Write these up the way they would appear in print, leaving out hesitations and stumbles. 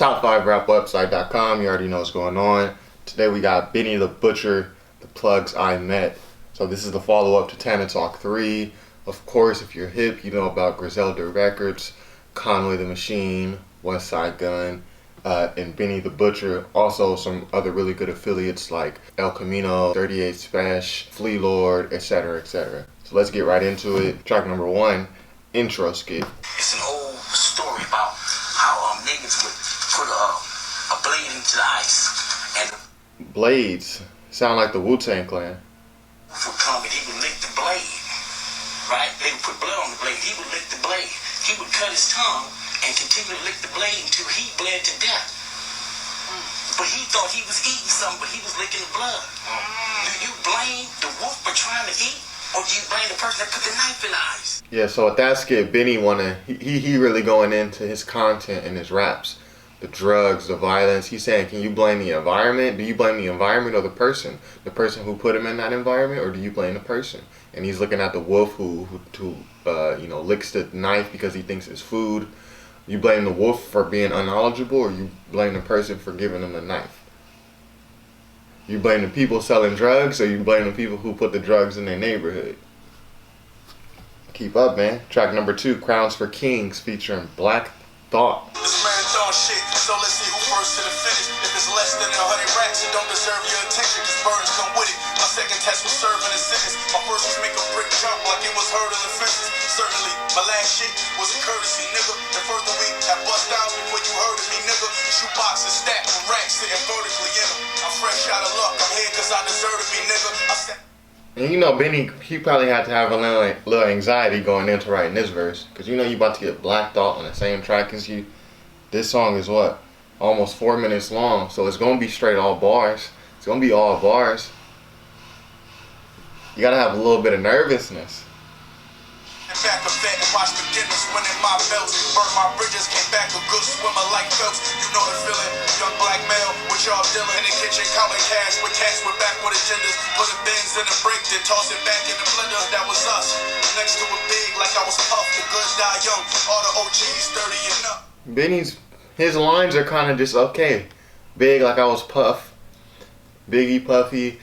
top5rapwebsite.com. You already know what's going on. Today we got Benny the Butcher, The Plugs I Met. So this is the follow-up to Tana Talk 3. Of course, if you're hip, you know about Griselda Records, Conway the Machine, West Side Gun, and Benny the Butcher. Also some other really good affiliates like El Camino, 38 Spash, Flea Lord, etc., etc. So let's get right into it. Track number 1, intro skit. It's an old story about how niggas would put a blade into the ice, and Blades sound like the Wu-Tang Clan. would come and he would lick the blade, right? They would put blood on the blade. He would lick the blade. He would cut his tongue and continue to lick the blade until he bled to death. But he thought he was eating something, but he was licking the blood. Do you blame the wolf for trying to eat, or do you blame the person that put the knife in the eyes? Yeah, so at that skit, Benny he really going into his content and his raps. The drugs, the violence. He's saying, can you blame the environment? Do you blame the environment or the person? The person who put him in that environment, or do you blame the person? And he's looking at the wolf who licks the knife because he thinks it's food. You blame the wolf for being unknowledgeable, or you blame the person for giving him the knife? You blame the people selling drugs, or you blame the people who put the drugs in their neighborhood? Keep up, man. Track number 2, Crowns for Kings, featuring Black Thought. This marathon shit, so let's see who first to the finish. If it's less than 100 racks, it don't deserve your attention, cause burdens come with it. My second test was serving a sentence. My first was make a brick jump like it was hurdling fences. Certainly, my last shit was a courtesy, nigga. And further we have bust down before you heard of me, nigga. Shoe boxes stacked with racks sitting vertically in them. I'm fresh out of luck, I'm here cause I deserve to be, nigga. And you know, Benny, he probably had to have a little anxiety going into writing this verse. Because you know you about to get Black Thought on the same track as you. This song is what? Almost 4 minutes long. So it's going to be straight all bars. It's going to be all bars. You got to have a little bit of nervousness. Back a vet and watch beginners winning my belts. Burn my bridges, came back a good swimmer like Phelps. You know the feeling, young black male with y'all dealing in the kitchen, counting cash with cats with backward agendas. Putting bins in the break, then toss it back in the blender. That was us. Next to it big like I was Puff. The goods die young. All the OGs 30 and up. His lines are kind of just okay. Big like I was Puff. Biggie, Puffy.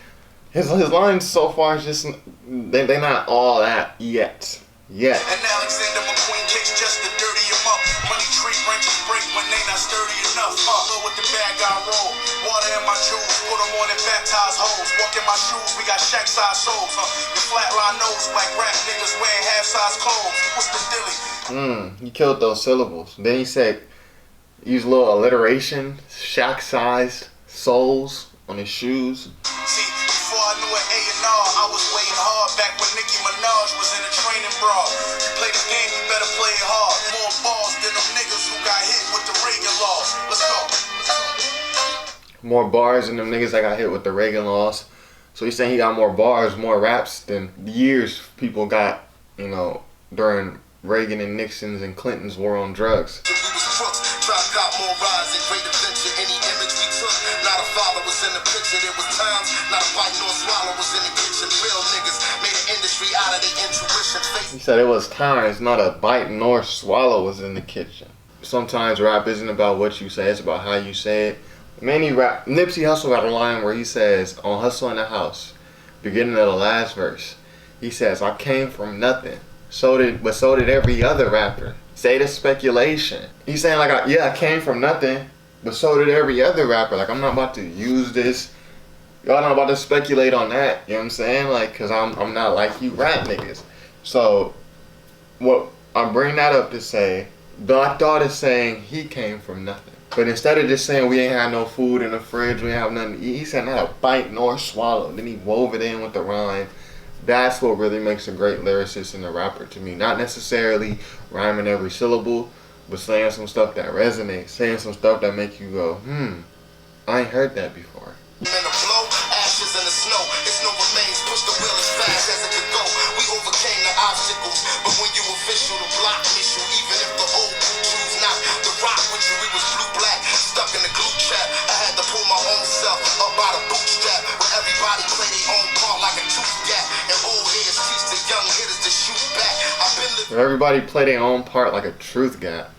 His lines so far is just they're not all that yet. Yeah. And Alexander McQueen kicks just to dirty him up. Money tree branches break when they not sturdy enough. With the bag I roll. Water in my jewels. Put them on and baptize hoes. Walk in my shoes. We got shack size souls. The flatline nose like rap niggas wearing half size clothes. What's the dilly? He killed those syllables. Then he said, use a little alliteration. Shack sized soles on his shoes. See, before I knew an A&R, I was waiting hard back when Nicki Minaj was in a training bra. You play this game, you better play it hard. More balls than them niggas who got hit with the Reagan laws. Let's go. More bars than them niggas that got hit with the Reagan laws. So he's saying he got more bars, more raps than years people got, during Reagan and Nixon's and Clinton's war on drugs. We was crooks, try to got more rise and great adventure. Any image we took, not a father was in the picture. There was times, not a bite nor swallow was in the kitchen. Real niggas made an industry out of their intuition. He said it was times, not a bite nor swallow was in the kitchen. Sometimes rap isn't about what you say, it's about how you say it. Nipsey Hussle got a line where he says, on Hustle in the House, beginning of the last verse, he says, I came from nothing. So did every other rapper. Say the speculation. He's saying I came from nothing, but so did every other rapper. Like, I'm not about to use this. Y'all not about to speculate on that. You know what I'm saying? Cause I'm not like you rap niggas. So what I bring that up to say, Black Thought is saying he came from nothing. But instead of just saying we ain't had no food in the fridge, we ain't have nothing to eat, he said not a bite nor swallow. Then he wove it in with the rhyme. That's what really makes a great lyricist and a rapper to me. Not necessarily rhyming every syllable, but saying some stuff that resonates. Saying some stuff that make you go, I ain't heard that before. In the flow, ashes in the snow, it's no remains, push the wheel as fast as it could go. We overcame the obstacles, but when you official, the block issue, even if the old choose not to rock with you, we was blue-black, stuck in the glue trap. I had to pull my own self up by the bootstrap, where everybody play their own part like a tooth gap, and old heads teach the young hitters to shoot back. I've been living. Everybody play their own part like a truth gap.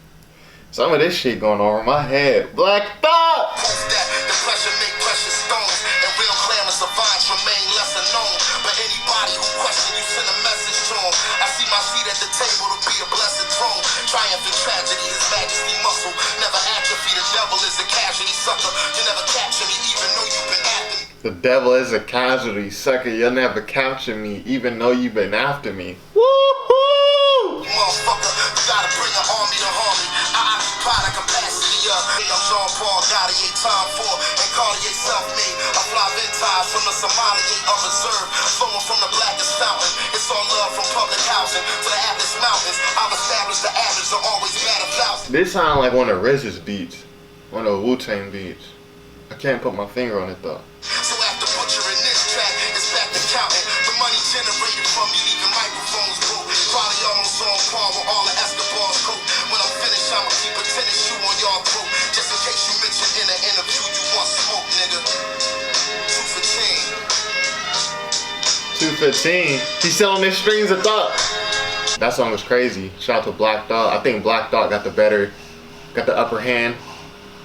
Some of this shit going over my head. Black Thought! Proof that the pressure make precious stones, and real clamor survives remain lesser known. But anybody who question you, send a message to him. I see my seat at the table to be a blessed throne. Triumph and tragedy, his majesty muscle never atrophy. The devil is a casualty sucker. You never capture me, even though you've been after me. The devil is a casualty, sucker. You'll never capture me, even though you've been after me. Woo-hoo! Motherfucker, you gotta bring an army to harm me. I occupy the capacity of Jean-Paul Gaultier, time for and Cartier self-made. I fly vintage from the Somalia of reserve, flowing from the blackest fountain. It's all love from public housing to the Atlas Mountains. I've established the average to always matter thousands. This sound like one of RZA's beats, one of Wu-Tang beats. I can't put my finger on it though. So after butchering this track, it's back to counting. The money generated from me leaving microphones broke. Probably almost on par with all the Escobar's coat. When I'm finished, I'ma keep a tennis shoe on your throat. Just in case you mention in an interview you want smoke, nigga. 215. He's selling his strings of thought. That song was crazy. Shout out to Black Thought. I think Black Thought got the upper hand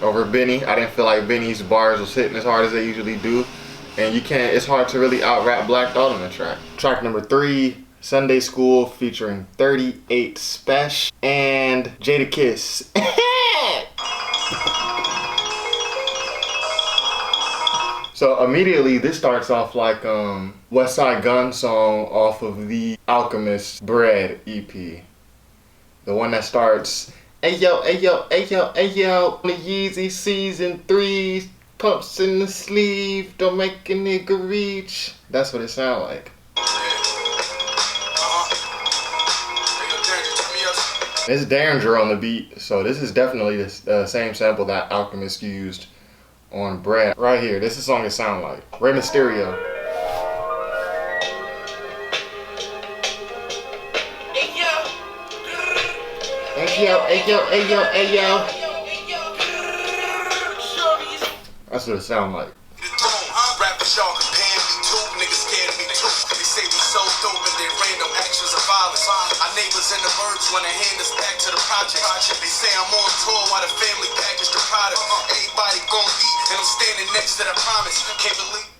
over Benny. I didn't feel like Benny's bars was hitting as hard as they usually do. And it's hard to really out-rap Black Thought on the track. Track number 3, Sunday School, featuring 38 Special and Jadakiss. So immediately this starts off like West Side Gun song off of the Alchemist Bread EP. The one that starts ayo, ayo, ayo, ayo, the Yeezy season 3, pumps in the sleeve, don't make a nigga reach. That's what it sound like. It's Derringer on the beat, so this is definitely the same sample that Alchemist used on Bread. Right here, this is the song it sound like. Rey Mysterio. Ayo, ayo, ayo, ayo. That's what it sound like. Rappers y'all comparing me to, niggas scared of me too. They say we so dope and they random actions of violence. Our neighbors and the birds wanna hand us back to the project. They say I'm on tour while the family package the product. Everybody gon' eat and I'm standing next to the promise. Can't believe.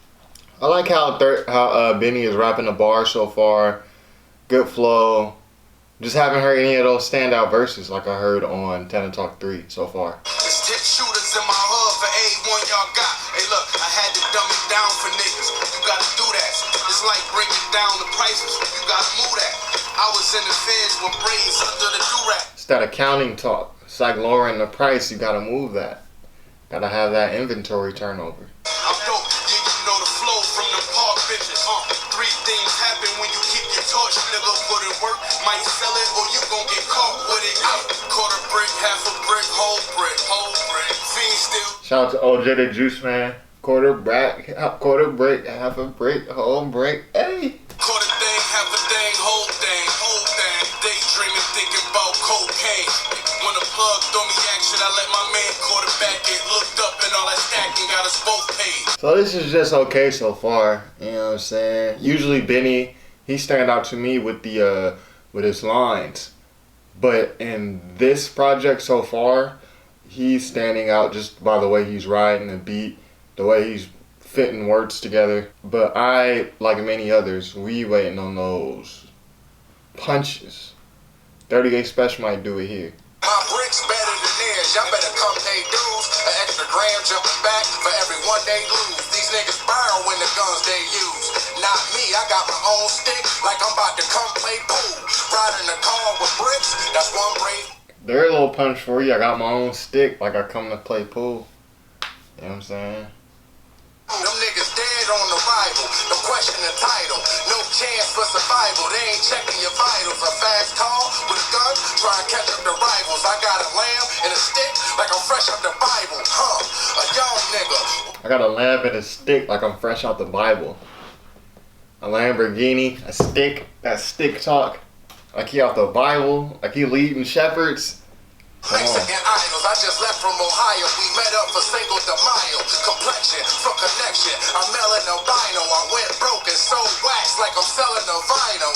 I like how Benny is rapping the bar so far. Good flow. Just haven't heard any of those standout verses like I heard on Tana Talk 3 so far. There's 10 shooters in my hood for A1 y'all got. Hey look, I had to dumb it down for niggas. You gotta do that. It's like bringing down the prices. You gotta move that. I was in the feds with brains under the do-rap. It's that accounting talk. It's like lowering the price. You gotta move that. Gotta have that inventory turnover. I'm dope. Yeah, you know the flow from the park bitches. 3 things happen when you keep your torch, nigga. Put it work, might sell it or you gon' get caught with it. Quarter brick, half a brick, whole brick, whole brick. Fiend still. Shout out to OJ the Juice Man. Quarter brick, half a brick, whole brick. Hey. Quarter thing, half a thing, whole thing, whole thing. Daydreaming, thinking about cocaine. When the plug throw me action, I let my man quarterback it. Looked up and all that stacking got us both paid. So this is just okay so far. You know what I'm saying? Usually Benny, he stand out to me with the with his lines. But in this project so far, he's standing out just by the way he's riding the beat, the way he's fitting words together. But I, like many others, we waiting on those punches. 38 Special might do it here. My bricks better than theirs. Y'all better come pay dues. An extra gram jumping back for every one they lose. These niggas borrow when the guns they use. Not me, I got my own stick like I'm about to come play pool. Riding the car with bricks, that's one break. There a little punch for you. I got my own stick like I come to play pool. You know what I'm saying? Them niggas dead on arrival. No question the title. No chance for survival. They ain't checking your vitals. A fast call with a gun, try and catch up the rivals. I got a lamb and a stick like I'm fresh out the Bible. A young nigga. I got a lamp and a stick like I'm fresh out the Bible. A Lamborghini, a stick, that stick talk. Like he out the Bible, like he leading shepherds. Mexican idols, I just left from Ohio. We met up for Cinco de Mayo. Complexion for connection. I'm melon albino. I went broke and sold wax like I'm selling a vinyl.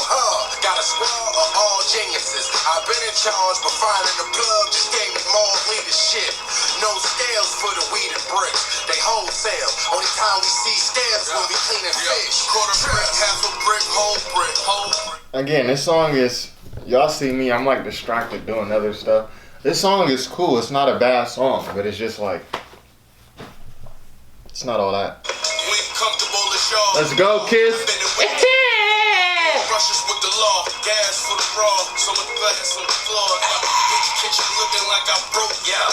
Got a squad of all geniuses. I've been in charge, but finding the plug just gave me more leadership. No scales for the weed and bricks. They wholesale. Only time we see scales when we cleaning fish. Quarter brick, half a brick, whole brick, whole brick. Again, this song is, y'all see me, I'm like distracted doing other stuff. This song is cool. It's not a bad song, but it's just like, it's not all that. Let's go, Kiss. Rushes with the law, gas for the raw, so much glass on the floor. Kitchen looking like I broke, yeah.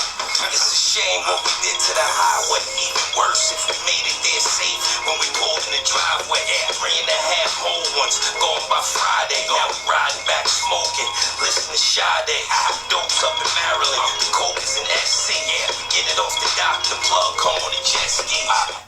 It's a shame what we did to the highway. Even worse if we made it there safe when we pulled in the driveway. 3.5 whole ones going by Friday. Now we riding back smoking, listening to Sade. Dopes up in Maryland, the coke is in SC. Yeah, we get it off the dock, the plug come on the jet ski.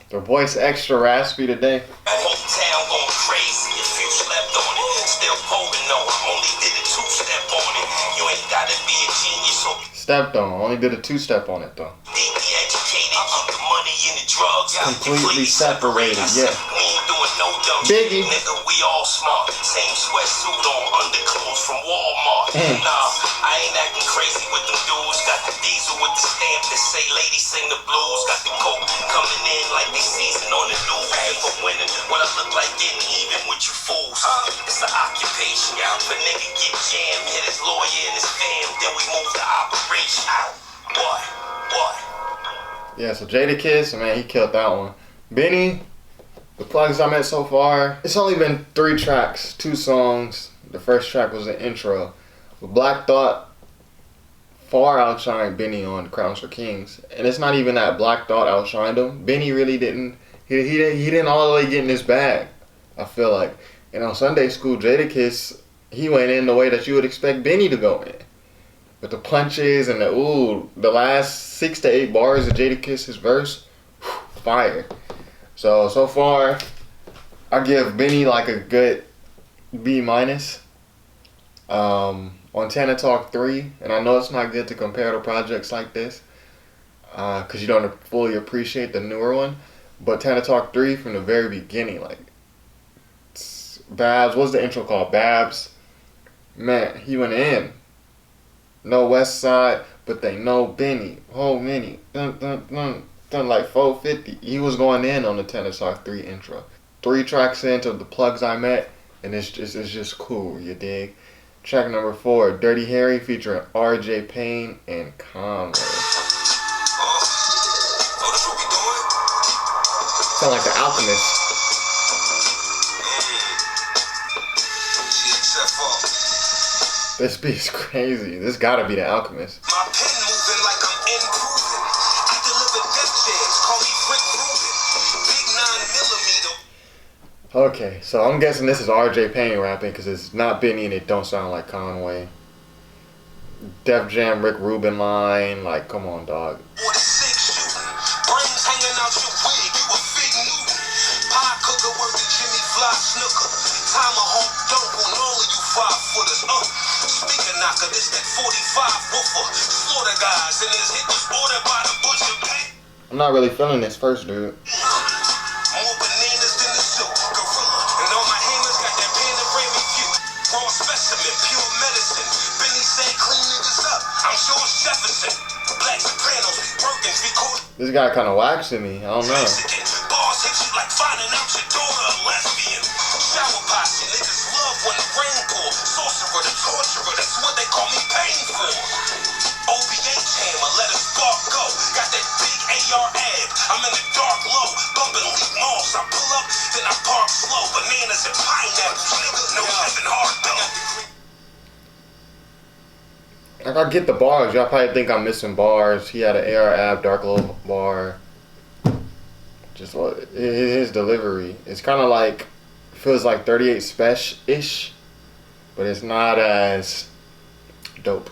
The voice extra raspy today. Whole town going crazy if you slept on it. Still holding no, I only did a 2-step on it. You ain't gotta be a genius or Stepped on. Only did a 2-step on it though. deeply educated. Keep the money in the drugs. Completely separated, yeah. We ain't doing no dumb Biggie. shit, nigga. We all smart. Same sweatsuit on, underclothes from Walmart. Nah, I ain't acting crazy with them dudes. Got the diesel with the stamp that say ladies sing the blues. Got the coke coming in like they season on the new for winning. What I look like getting even with you fools. It's an occupation. If a nigga get jammed, hit his lawyer and his fam, then we move the operation out. What? Yeah, so Jadakiss, man, he killed that one. Benny, the plugs I met so far, it's only been 3 tracks, 2 songs. The first track was the intro. But Black Thought far outshined Benny on Crowns for Kings. And it's not even that Black Thought outshined him. Benny really didn't, he didn't all the way get in his bag, I feel like. And on Sunday School, Jadakiss, he went in the way that you would expect Benny to go in. But the punches and the last 6 to 8 bars of Jadakiss's verse, fire. So far, I give Benny like a good B-. On Tana Talk 3, and I know it's not good to compare to projects like this, because you don't fully appreciate the newer one, but Tana Talk 3 from the very beginning, like, Babs, what's the intro called? Babs, man, he went in. No West Side, but they know Benny. Oh, Benny. Dun, like 450. He was going in on the Tana Talk 3 intro. 3 tracks into the plugs I met, and it's just cool, you dig? Track number 4, Dirty Harry featuring RJ Payne and Conway. Sound like the Alchemist. This beat's crazy. This gotta be the Alchemist. My pen moving like I'm improving. I deliver death jams, call me Rick Rubin. Big 9mm. Okay, so I'm guessing this is RJ Payne rapping because it's not Benny and it don't sound like Conway. Def Jam, Rick Rubin line, like, come on, dog. 46 shooting, brains hanging out your wig, you a fig Newton. Pie cooker worth the Jimmy Fly snooker. Tomahawk dope on all of you 5-footers. Speaker knocker, this that 45 woofer. Slaughter guys, and his hit was ordered by the butcher pack. I'm not really feeling this first, dude. More bananas than the zoo, gorilla. And all my hammers got that panoramic view. Raw specimen, pure medicine. Benny said clean niggas up. I'm sure it's Jefferson. Black Sopranos, we working, we caught. This guy kind of whacks to me. I don't know. Bars hit you like finding out your daughter a lesbian. Shower posse, niggas love when the rain pour. Sorcerer, the torturer, that's what they call me pain for. OBH hammer, let a spark go. Got that big AR ab, I'm in the dark low. Bumping leak moss, I pull up, then I park slow. Bananas and pineapples, nigga, no heaven hard though. Like, I get the bars. Y'all probably think I'm missing bars. He had an AR ab, dark low bar. Just what his delivery. It's kind of like, feels like 38 Special-ish, but it's not as dope,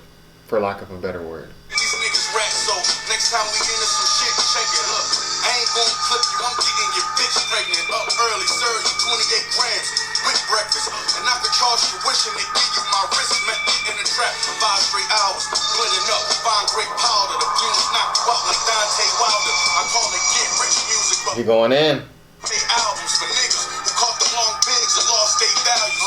for lack of a better word. These niggas rap, so next time we into some shit, check it up. I ain't gonna clip you, I'm getting your bitch pregnant up early, serve you 28 grams. with breakfast. And I could charge tuition and give you my wrist. Met in the trap for 5 straight hours. Splitting up, find great powder. The fumes knock you out like Dante Wilder. I call it get rich music, but He going in. albums for niggas who caught the long bigs and lost their values.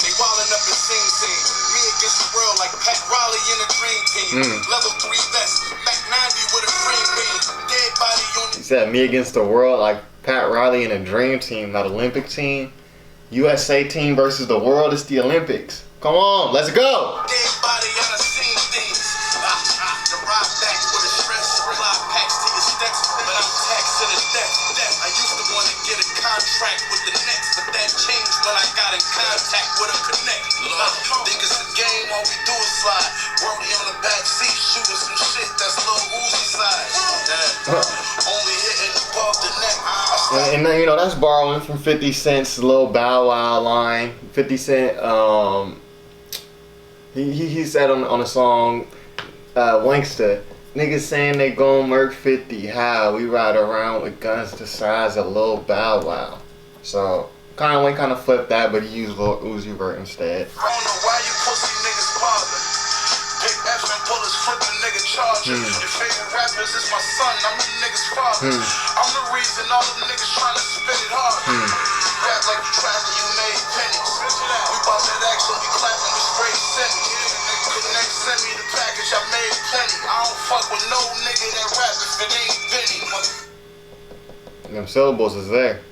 They wildin' up in Sing Sing. Me against the world like Pat Riley in a dream team. Level 3 vest, Mac 90 with a green beam. Dead body on He said me against the world like Pat Riley in a dream team, not Olympic team. USA team versus the world. It's the Olympics. Come on, let's go. dead body on a scene things. The ride back with a stress. Fly packs to your steps, but I'm taxed to the death. I used to want to get a contract with the Nets, but that changed when I got in contact with a connect. Think it's a game, all we do is slide. Brody on the back seat, shooting some shit that's Lil Uzi size. Only hitting above the neck. And you know, that's borrowing from 50 Cent's little Bow Wow line. 50 Cent, he said on the song, Wanksta, niggas saying they gon' murk 50. How? We ride around with guns the size of Lil Bow Wow. So, kind of flipped that, but he used Lil Uzi Vert instead. I don't know why you pussy niggas bother. Big F and bullets flipping nigga charger. Your favorite rappers is my son, I'm the nigga's father. I'm the reason all them niggas trying to spit it hard. Rap like you trapped and you made pennies. We bought that action, we clapping, we spray semi. Connect, send me the package, I made plenty. I don't fuck with no nigga that rap if it ain't Benny. Them syllables is there.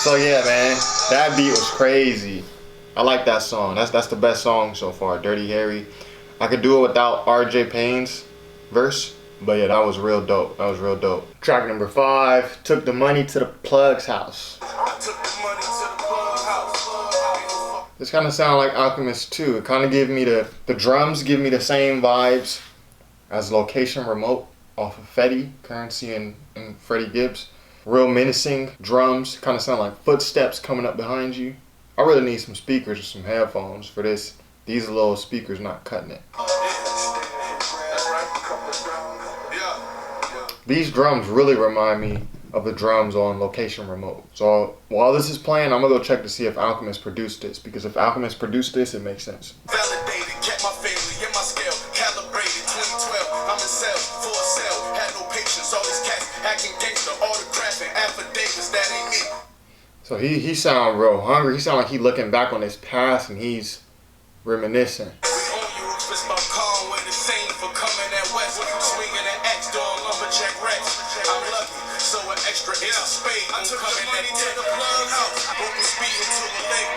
So yeah, man, that beat was crazy. I like that song. That's the best song so far, Dirty Harry. I could do it without RJ Payne's verse, but yeah, that was real dope. That was real dope. Track number 5, Took the Money to the Plug's House. I took the money to the plug house. This kind of sound like Alchemist too. It kind of give me the drums give me the same vibes as Location Remote off of Fetty, Currency and Freddie Gibbs. Real menacing drums, kind of sound like footsteps coming up behind you. I really need some speakers or some headphones for this. These little speakers not cutting it. These drums really remind me of the drums on Location Remote. So while this is playing, I'm gonna go check to see if Alchemist produced this, because if Alchemist produced this, it makes sense. Validated, kept my family in my scale, calibrated, 2012, I'm in sales, full sale, had no patience, all these cats hacking gangster, autographing affidavits, that ain't me. So he sound real hungry. He sound like he looking back on his past and he's reminiscing. We own you, fist my Conway, the same for coming at West, swinging an axe, doing lumberjack racks. I'm lucky, so an extra is a spade. I took the money to the plug house, open speed into a lake.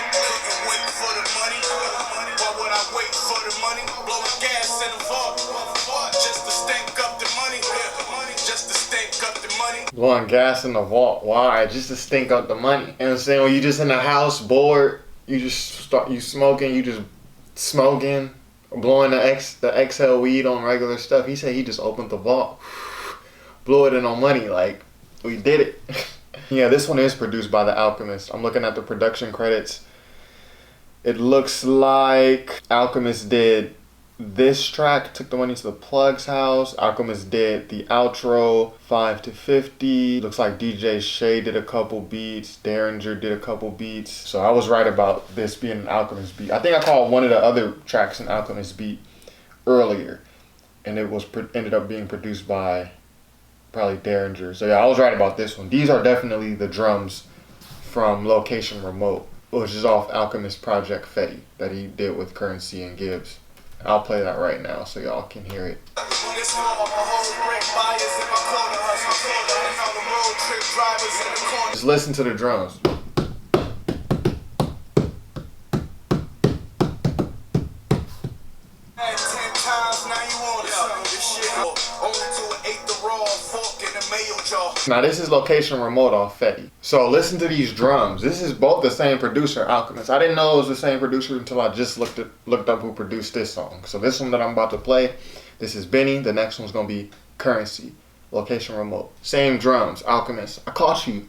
Couldn't wait for the money, why would I wait for the money? Blowing gas in the vault, just to stink up the money, just to stink up the money. Blowing gas in the vault. Why? Just to stink up the money. You know what I'm saying? When you just in the house bored, you smoking, blowing the exhale weed on regular stuff. He said he just opened the vault, blew it in on money, like we did it. Yeah, this one is produced by The Alchemist. I'm looking at the production credits. It looks like Alchemist did this track, Took the Money to the Plug's House. Alchemist did the outro, 5 to 50. Looks like DJ Shay did a couple beats. Derringer did a couple beats. So I was right about this being an Alchemist beat. I think I called one of the other tracks an Alchemist beat earlier, and it was ended up being produced by probably Derringer. So yeah, I was right about this one. These are definitely the drums from Location Remote, which is off Alchemist Project Fetty that he did with Currency and Gibbs. I'll play that right now so y'all can hear it. Just listen to the drums. Now this is Location Remote off Fetty. So listen to these drums. This is both the same producer, Alchemist. I didn't know it was the same producer until I just looked up who produced this song. So this one that I'm about to play, this is Benny. The next one's gonna be Currency, Location Remote. Same drums, Alchemist. I caught you.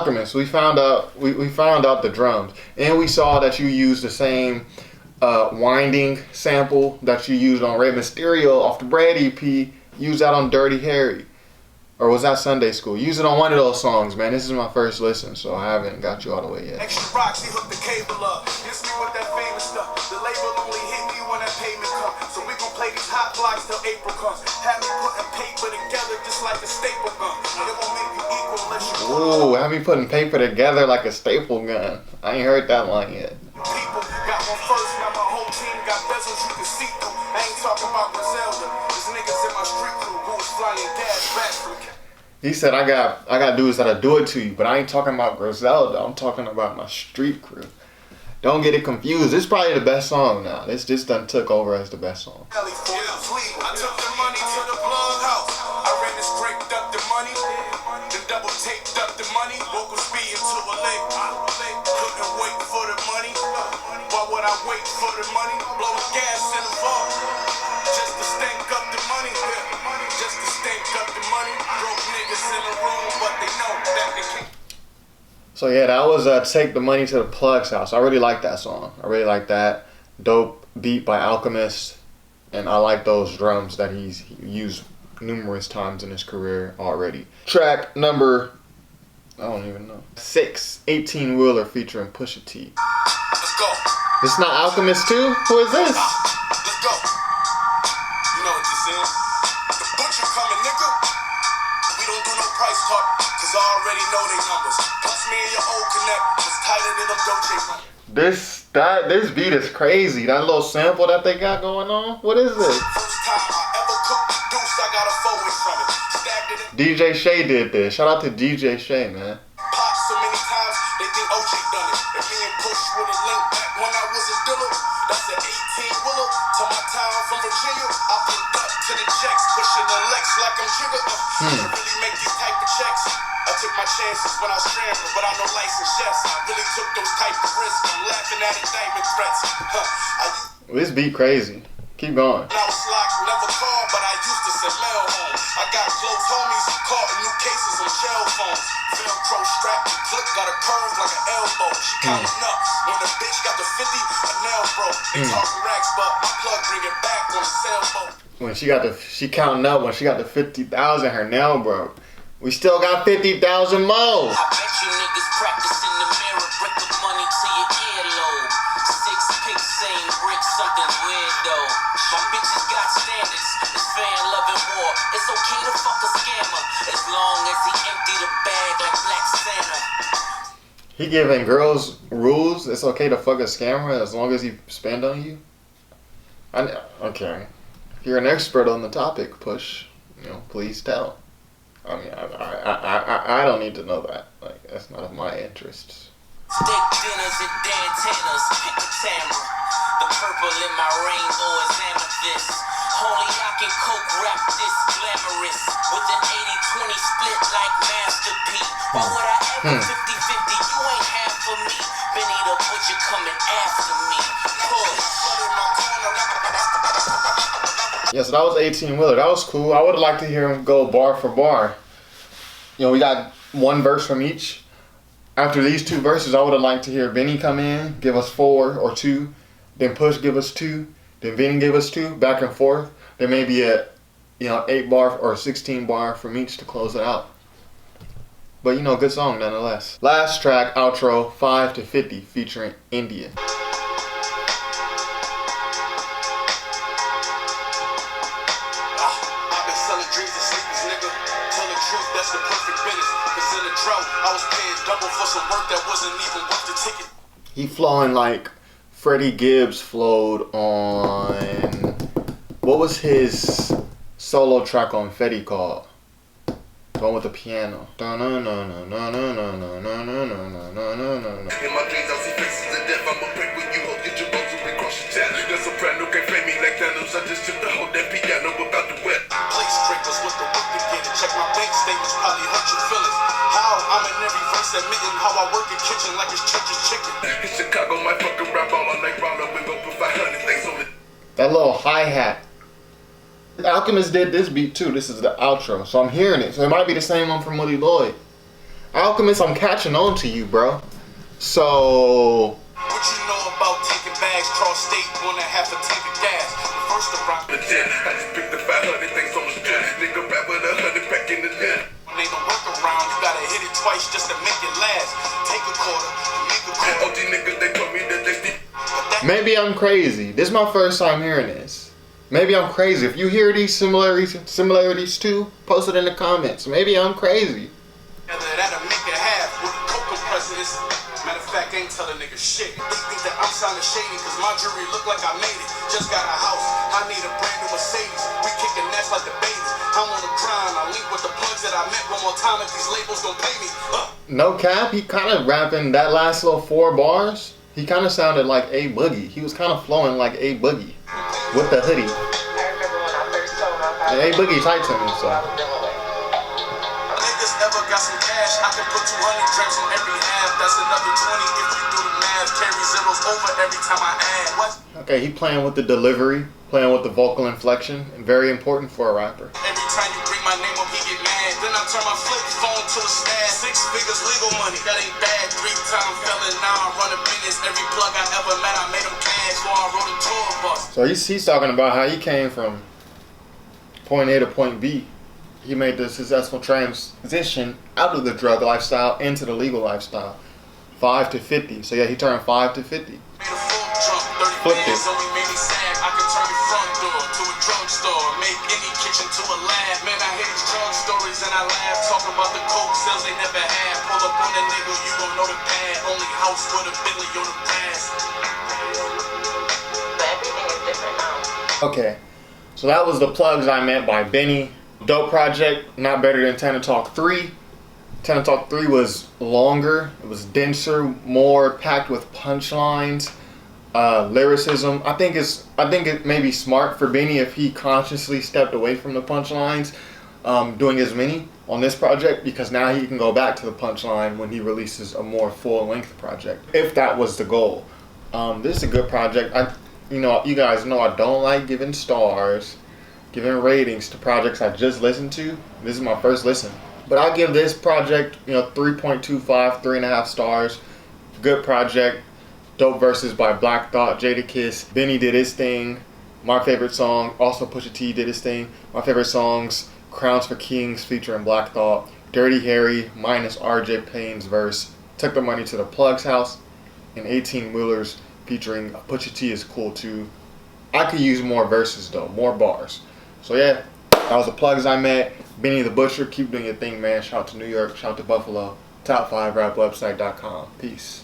Alchemist, we found out the drums, and we saw that you used the same winding sample that you used on Rey Mysterio off the Brad EP. Use that on Dirty Harry, or was that Sunday School? Use it on one of those songs, man. This is my first listen, so I haven't got you all the way yet. Extra rocks, he hooked the cable up. This me with that famous stuff. The label only hit me when that payment comes. So we gon' play these hot blocks till April comes. Have me putting paper together just like a staple gun. It won't make you equal unless you. Ooh, have me putting paper together like a staple gun. I ain't heard that line yet. People got one first, now my whole team got bezels you can see through. I ain't talking about Griselda. There's niggas in my street crew who was flying gas back from. He said, I got dudes that'll do it to you, but I ain't talking about Griselda. I'm talking about my street crew. Don't get it confused. This is probably the best song now. This just done took over as the best song. I took the money to the plug house. I ran and scraped up the money, then double taped up the money. Woke speed into a lake. Couldn't wait for the money. Why would I wait for the money? Blow the gas in the vault just to stink up the money. Just to stink up the money. Broke niggas in the room, but they know that they can't. So yeah, that was Take the Money to the Plug's House. I really like that song. I really like that. Dope beat by Alchemist. And I like those drums that he's used numerous times in his career already. Track number, I don't even know, 6, 18-Wheeler featuring Pusha T. Let's go. This not Alchemist 2? Who is this? Let's go. You know what this is? The butcher coming, nigga. We don't do no price talk, cause I already know they numbers. Plus me and your old connect was tighter than them Doge. This beat is crazy. That little sample that they got going on. What is this? First time I ever cooked the deuce, I got a forward from it. Stabbed it in. DJ Shay did this. Shout out to DJ Shay, man. Pop so many times, they think OJ done it. And me and Push with a link back when I was a dealer. That's an 18-wheeler to my town from Virginia. I pulled up to the checks, pushing the Lex like I'm Jigga. To really make these type of checks. I took my chances when I was scrambling, but I know licensed chefs. I really took those type of risks. I'm laughing at indictment threats. This beat crazy. Keep going. I was locked, never called, but I used to send mail home. I got close homies who caught in new cases on jail phones. Velcro strap and clip got a curve like an elbow. She counting up. When the bitch got the 50, a nail broke. They talking racks, but my plug bring it back on the sailboat. When she counting up when she got the 50,000, her nail broke. We still got 50,000 more. I bet you niggas practice in the mirror, brick the money to your earlobe. 6 pics saying brick, something weird though. My bitches got standards, it's fan loving war. It's okay to fuck a scammer, as long as he empty the bag like Black Santa. He giving girls rules. It's okay to fuck a scammer as long as he spend on you. Okay, if you're an expert on the topic, Push, please tell. I mean, I don't need to know that. Like, that's not of my interests. Steak dinners and dantanas, pick a camera. The purple in my rainbow is amethyst. Only I can coke rap this glamorous. With an 80-20 split like Master P. Why would I ever 50-50? You ain't half for me. Benny the Butcher coming after me. Push. Yeah, so that was 18-Wheeler. That was cool. I would like to hear him go bar for bar. We got one verse from each. After these 2 verses, I would have liked to hear Benny come in, give us 4 or 2. Then Push give us 2. Then Benny give us 2. Back and forth. There may be a 8 bar or 16 bar from each to close it out. But good song nonetheless. Last track, outro, 5 to 50 featuring India. He flowing like Freddie Gibbs flowed on, what was his solo track on Fetty called? The one with the piano. In my dreams I see faces of death. I'ma break when you hold get your bones and cross your chest. The soprano can't fade me like candles. I just took the whole that piano about the wet. Play scrapers with the work to get it. Check my bank statements, probably hurt your feelings. How I'm in every verse admitting how I work in kitchen like it's church's chicken. In Chicago, my fucking rap all on like round up and go put 500 things on it. That little hi-hat. Alchemist did this beat too. This is the outro. So I'm hearing it. So it might be the same one from Willie Lloyd. Alchemist, I'm catching on to you, bro. So What you know about taking bags cross state, wanna half a tank of gas? The first to rock the jet. I just picked the 500 things on the jet. Nigga rap with 100 pack in the jet. When ain't no work around, you gotta hit it twice just to make it last. Take a quarter, make a quarter. OG niggas, they told me that they maybe I'm crazy. This is my first time hearing this. Maybe I'm crazy. If you hear these similarities too, post it in the comments. Maybe I'm crazy. That'll make it half with a coke compressor. Matter of fact, I ain't telling niggas shit. They think that I'm sounding shady cause my jewelry look like I made it. Just got a house, I need a brand new Mercedes. We kicking nets like the babies. I'm on the grind, I link with the plugs that I met one more time if these labels gon' pay me. No cap, he kind of rapping that last little 4 bars. He kind of sounded like A Boogie. He was kind of flowing like A Boogie with the hoodie. I remember when I first told him I And A Boogie tight to me, so. Niggas never got some cash. I can put 200 grams on every half. That's another 20 if you do the math. Carry zeros over every time I add. What? Okay, he playing with the delivery, playing with the vocal inflection. Very important for a rapper. Every time you bring my name up, he get mad. Then I turn my flip phone to a stash. 6 figures legal money, that ain't bad. 3-time felon, now I run a business. Every plug I ever met, I made him cash while I rode a tour bus. So he's talking about how he came from point A to point B. He made the successful transition out of the drug lifestyle into the legal lifestyle. 5 to 50. So yeah, he turned 5 to 50. Made a full jump, 30 Flipped bands it. only made me sad. I can turn your front door to a drugstore. Make any kitchen to a lab. Man, I hear these drug stories and I laugh. Talking about the coke sales they never had. Pull up on that nigga, you gon' know the pad. Only house with a Bentley on the grass. but everything is different now. Okay, so that was the plugs I meant by Benny. Dope project, not better than Tana Talk 3. Tana Talk 3 was longer, it was denser, more packed with punchlines, lyricism. I think it may be smart for Benny if he consciously stepped away from the punchlines, doing as many on this project, because now he can go back to the punchline when he releases a more full-length project, if that was the goal. This is a good project. You guys know I don't like giving stars, giving ratings to projects I just listened to. This is my first listen. But I'll give this project, 3.25, 3.5 stars. Good project. Dope verses by Black Thought, Jadakiss. Benny did his thing. My favorite song, also Pusha T did his thing. My favorite songs, Crowns for Kings featuring Black Thought. Dirty Harry minus RJ Payne's verse. Took the Money to the Plug's House. And 18 Wheelers featuring Pusha T is cool too. I could use more verses though, more bars. So yeah, that was the plugs I met. Benny the Butcher, keep doing your thing, man. Shout out to New York, shout out to Buffalo. Top5raplwebsite.com. Peace.